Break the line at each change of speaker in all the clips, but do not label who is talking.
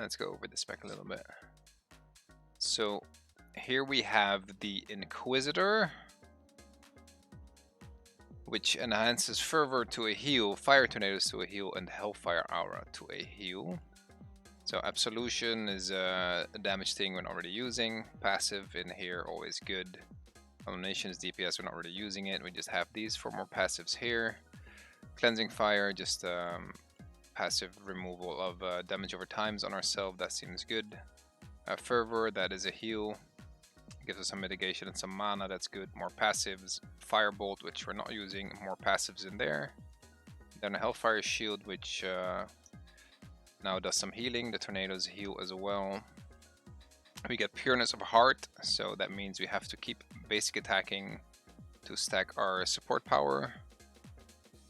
let's go over the spec a little bit. So here we have the Inquisitor, which enhances Fervor to a heal, Fire Tornadoes to a heal, and Hellfire Aura to a heal. So Absolution is a damage thing we're not really using. Passive in here, always good. Elimination is DPS, we're not really using it. We just have these for more passives here. Cleansing Fire, just passive removal of damage over times on ourselves, that seems good. Fervor, that is a heal. Gives us some mitigation and some mana, that's good. More passives. Firebolt, which we're not using, more passives in there. Then a Hellfire Shield, which now does some healing. The tornadoes heal as well. We get Pureness of Heart, so that means we have to keep basic attacking to stack our support power.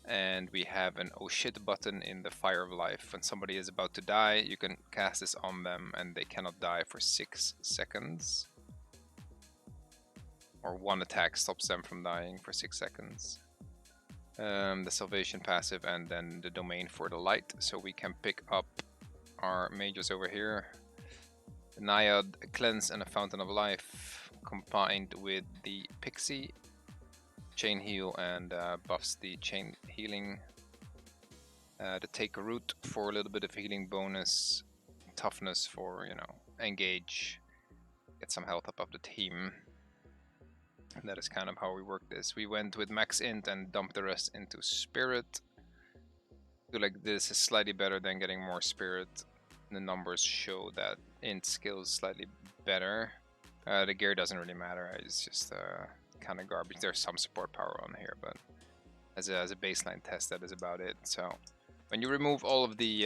And we have an oh shit button in the Fire of Life. When somebody is about to die, you can cast this on them and they cannot die for 6 seconds. Or one attack stops them from dying for 6 seconds. The Salvation passive and then the Domain for the Light. So we can pick up our mages over here. The Naiad, a Cleanse and a Fountain of Life combined with the Pixie. Chain Heal and buffs the chain healing. The Take a Root for a little bit of healing bonus. Toughness for, you know, engage. Get some health up of the team. And that is kind of how we work this. We went with max int and dumped the rest into spirit. I feel like this is slightly better than getting more spirit. The numbers show that int skill is slightly better. The gear doesn't really matter. It's just kind of garbage. There's some support power on here, but as a baseline test, that is about it. So when you remove all of the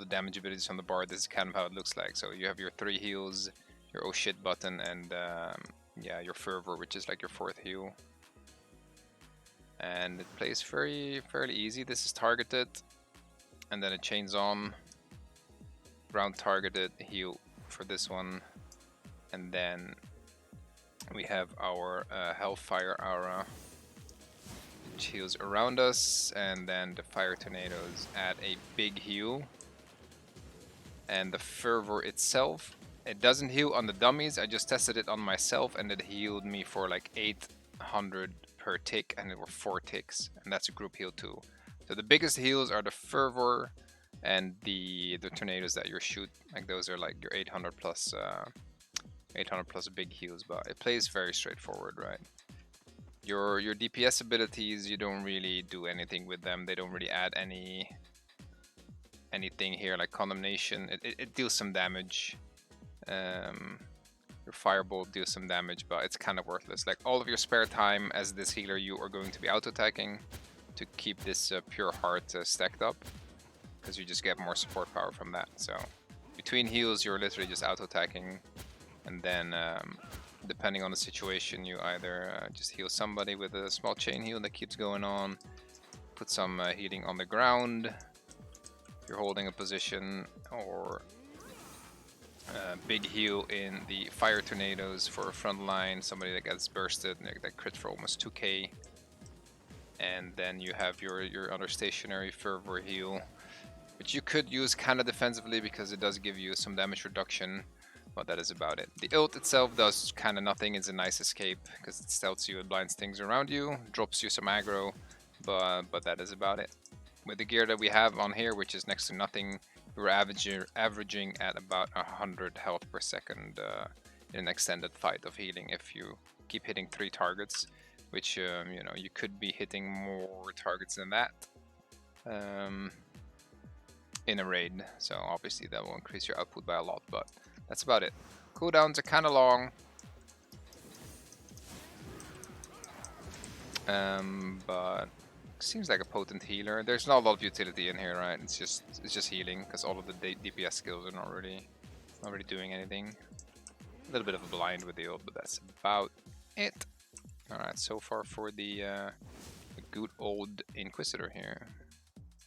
damage abilities from the bar, this is kind of how it looks like. So you have your 3 heals, your oh shit button, and yeah, your Fervor, which is like your 4th heal. And it plays fairly easy. This is targeted, and then it chains on. Ground targeted heal for this one, and then we have our Hellfire Aura, which heals around us, and then the Fire Tornadoes add a big heal. And the Fervor itself, it doesn't heal on the dummies. I just tested it on myself, and it healed me for like 800 per tick, and it were 4 ticks, and that's a group heal too. So the biggest heals are the Fervor and the tornadoes that you shoot. Like those are like your 800 plus big heals, but it plays very straightforward, right? Your DPS abilities, you don't really do anything with them. They don't really add anything here, like Condemnation. It deals some damage. Your Firebolt deals some damage, but it's kind of worthless. Like all of your spare time as this healer, you are going to be auto-attacking to keep this pure heart stacked up, because you just get more support power from that. So between heals, you're literally just auto-attacking, and then depending on the situation, you either just heal somebody with a small chain heal that keeps going on, put some healing on the ground if you're holding a position, or big heal in the Fire Tornadoes for a front line, somebody that gets bursted, that crit for almost 2k. And then you have your other stationary Fervor heal, which you could use kind of defensively because it does give you some damage reduction, but that is about it. The ult itself does kind of nothing. It's a nice escape because it stealths you, it blinds things around you, drops you some aggro, but that is about it. With the gear that we have on here, which is next to nothing, we're averaging at about 100 health per second in an extended fight of healing if you keep hitting 3 targets, which you know, you could be hitting more targets than that in a raid. So obviously that will increase your output by a lot, but that's about it. Cooldowns are kind of long, but seems like a potent healer. There's not a lot of utility in here, right? It's just healing, because all of the DPS skills are not really doing anything. A little bit of a blind with the ult, but that's about it. All right, so far for the good old Inquisitor here.